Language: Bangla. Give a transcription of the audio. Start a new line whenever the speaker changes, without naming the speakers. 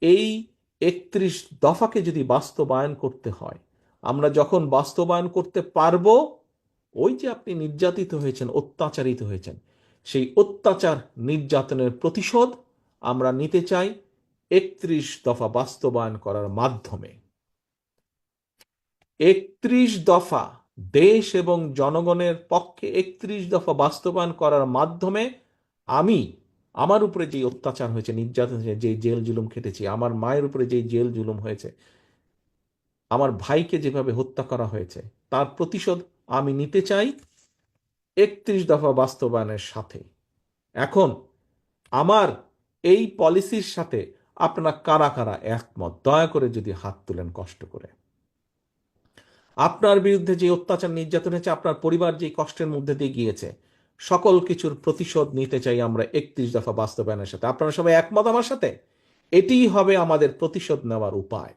এই 31 দফাকে যদি বাস্তবায়ন করতে হয়, আমরা যখন বাস্তবায়ন করতে পারবো, ওই যে আপনি নির্যাতিত হয়েছেন, অত্যাচারিত হয়েছেন, সেই অত্যাচার নির্যাতনের প্রতিশোধ আমরা নিতে চাই 31 দফা বাস্তবায়ন করার মাধ্যমে। 31 দফা দেশ এবং জনগণের পক্ষে 31 দফা বাস্তবায়ন করার মাধ্যমে আমি আমার উপরে যে অত্যাচার হয়েছে, নির্যাতন হয়েছে, যে জেল জুলুম খেটেছি, আমার মায়ের উপরে যে জেল জুলুম হয়েছে, আমার ভাইকে যেভাবে হত্যা করা হয়েছে, তার প্রতিশোধ আমি নিতে চাই 31 দফা বাস্তবায়নের সাথে। এখন আমার এই পলিসির সাথে আপনারা কারা কারা একমত, দয়া করে যদি হাত তুলেন কষ্ট করে। আপনার বিরুদ্ধে যে অত্যাচার নির্যাতন হয়েছে, আপনার পরিবার যে কষ্টের মধ্যে দিয়ে গিয়েছে, সকল কিছুর প্রতিশোধ নিতে চাই আমরা 31 দফা বাস্তবায়নের সাথে। আপনারা সবাই একমত আমার সাথে? এটিই হবে আমাদের প্রতিশোধ নেওয়ার উপায়।